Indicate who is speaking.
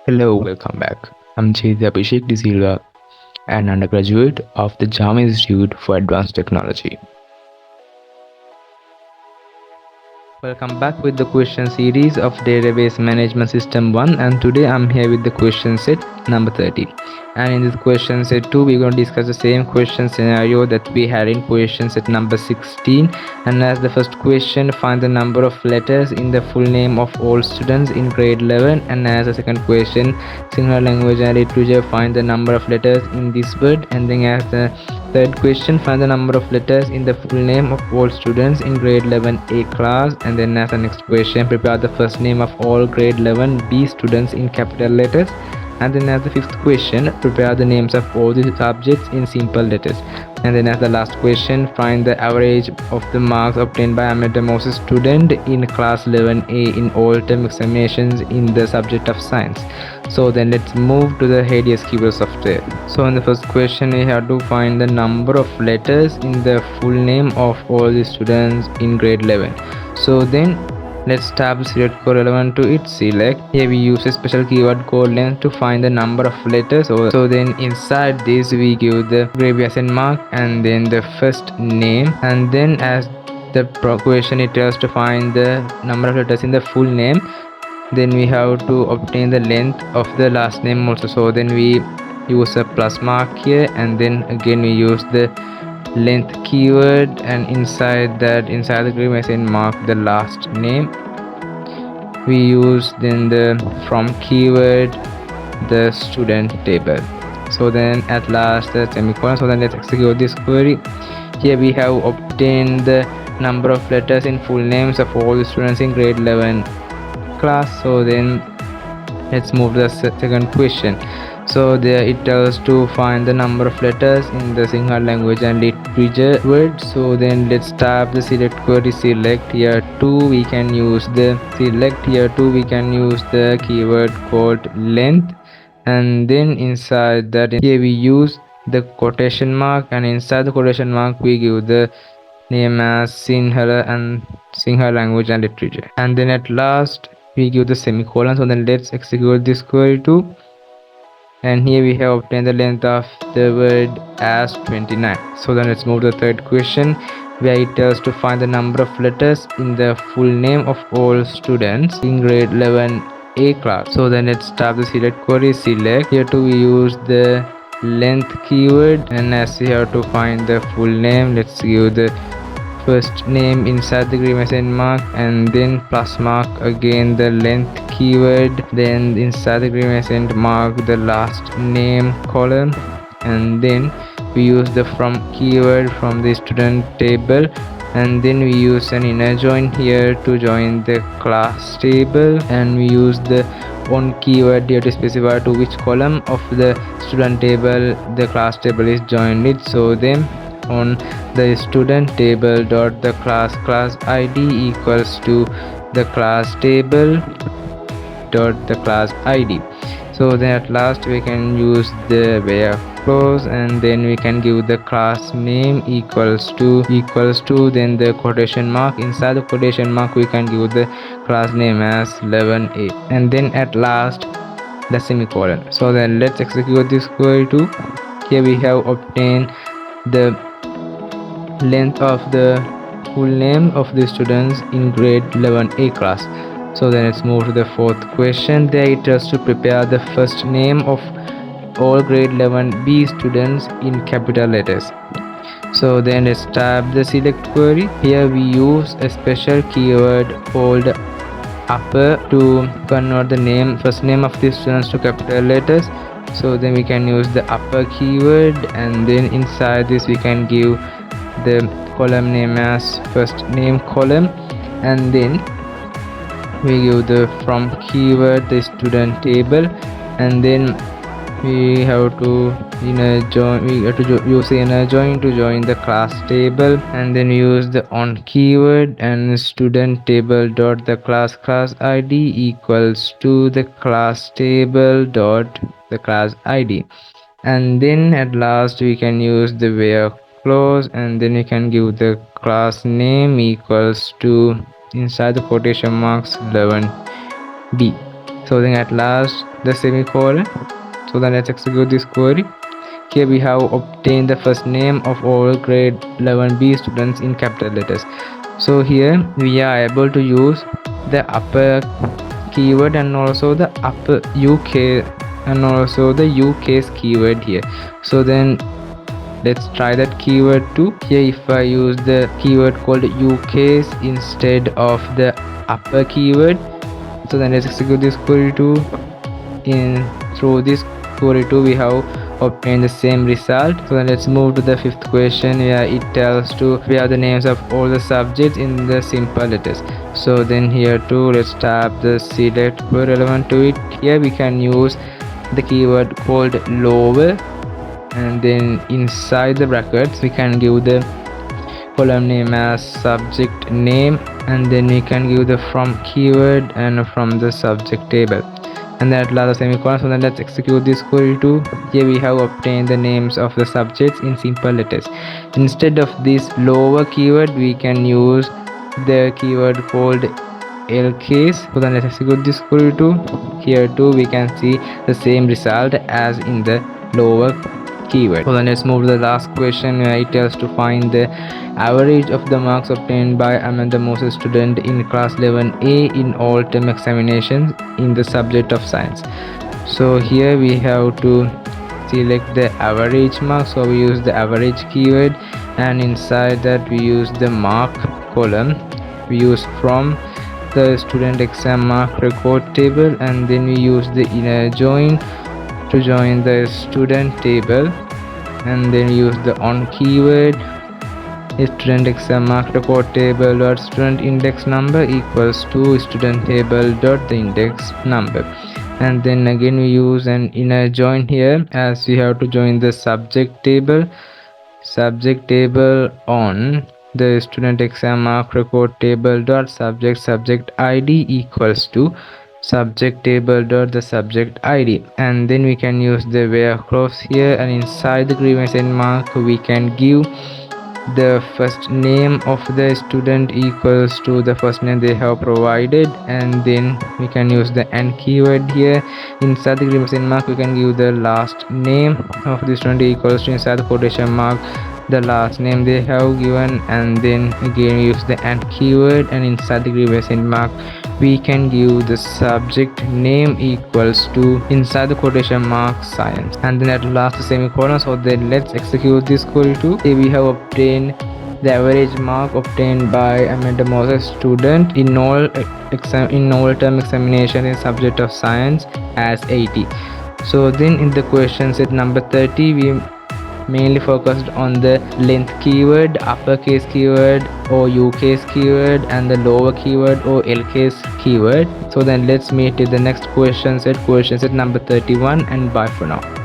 Speaker 1: Hello, welcome back. I'm Abhishek Disilva, an undergraduate of the JAM Institute for Advanced Technology. Welcome back with the question series of Database Management System 1, and today I'm here with the question set number 30. And in this question set 2, we're going to discuss the same question scenario that we had in question set number 16. And as the first question, find the number of letters in the full name of all students in grade 11. And as the second question, singular language and literature, find the number of letters in this word. And then as the third question, find the number of letters in the full name of all students in grade 11A class. And then as the next question, prepare the first name of all grade 11B students in capital letters. And then as the fifth question, prepare the names of all the subjects in simple letters. And then as the last question, find the average of the marks obtained by a Metamosis student in class 11A in all term examinations in the subject of science. So then let's move to the AVG SQL software. So in the first question, we have to find the number of letters in the full name of all the students in grade 11. So then let's tab the select code relevant to it. Select. Here we use a special keyword called length to find the number of letters. So then inside this we give the abbreviation mark and then the first name, and then as the question it tells to find the number of letters in the full name, then we have to obtain the length of the last name also. So then we use a plus mark here, and then again we use the length keyword, and inside the abbreviation mark the last name. We use then the from keyword the student table. So then at last the semicolon. So then let's execute this query. Here we have obtained the number of letters in full names of all the students in grade 11 class. So then let's move to the second question. So there it tells to find the number of letters in the Sinhala language and literature word. So then let's tap the select query. Select. Here too we can use the keyword called length, and then inside that here we use the quotation mark, and inside the quotation mark we give the name as Sinhala language and literature, and then at last we give the semicolon. So then let's execute this query too, and here we have obtained the length of the word as 29. So then let's move to the third question, where it tells to find the number of letters in the full name of all students in grade 11A class. So then let's start the select query. Select. Here too we use the length keyword, and as we have to find the full name, let's give the first name inside the gradation mark, and then plus mark again the length keyword, then inside the gradation mark the last name column, and then we use the from keyword from the student table, and then we use an inner join here to join the class table, and we use the on keyword here to specify to which column of the student table the class table is joined with. So then on the student table dot the class id equals to the class table dot the class id. So then at last we can use the where clause, and then we can give the class name equals to then the quotation mark. Inside the quotation mark we can give the class name as 11A, and then at last the semicolon. So then let's execute this query too. Here we have obtained the length of the full name of the students in grade 11A class. So then let's move to the fourth question. There it tells to prepare the first name of all grade 11B students in capital letters. So then let's tab the select query. Here we use a special keyword called upper to convert the first name of the students to capital letters. So then we can use the upper keyword, and then inside this we can give the column name as first name column, and then we give the from keyword the student table, and then we have to use the inner join to join the class table, and then use the on keyword and student table dot the class id equals to the class table dot the class id, and then at last we can use the where clause, and then we can give the class name equals to inside the quotation marks 11b. So then at last the semicolon. So then let's execute this query. Here we have obtained the first name of all grade 11B students in capital letters. So here we are able to use the upper keyword and also the upper UK and also the UK's keyword here. So then let's try that keyword too. Here if I use the keyword called UK's instead of the upper keyword, so then let's execute this query too. In through this query too we have obtained the same result. So then let's move to the fifth question, where it tells to we have the names of all the subjects in the simple letters. So then here too let's tap the select word relevant to it. Here we can use the keyword called lower, and then inside the brackets we can give the column name as subject name, and then we can give the from keyword and from the subject table, and then at last the semicolon. So then let's execute this query too. Here we have obtained the names of the subjects in simple letters. Instead of this lower keyword we can use the keyword called lcase. So then let's execute this query too. Here too we can see the same result as in the lower keyword. So then let's move to the last question, where it tells to find the average of the marks obtained by Amanda Moses student in class 11A in all term examinations in the subject of science. So here we have to select the average mark, so we use the average keyword, and inside that we use the mark column. We use from the student exam mark record table, and then we use the inner join to join the student table, and then use the on keyword student exam mark record table dot student index number equals to student table dot the index number, and then again we use an inner join here, as we have to join the subject table on the student exam mark record table dot subject id equals to subject table dot the subject id, and then we can use the where clause here, and inside the grievance end mark we can give the first name of the student equals to the first name they have provided, and then we can use the and keyword here. Inside the grievance end mark we can give the last name of the student equals to inside the quotation mark the last name they have given, and then again use the and keyword, and inside the grievance end mark we can give the subject name equals to inside the quotation mark science, and then at last the semicolon. So then let's execute this query too. Here we have obtained the average mark obtained by Amanda Moses student in all term examination in subject of science as 80. So then in the question set number 30 we mainly focused on the length keyword, uppercase keyword or UCase keyword, and the lower keyword or LCase keyword. So then let's meet in the next question set number 31, and bye for now.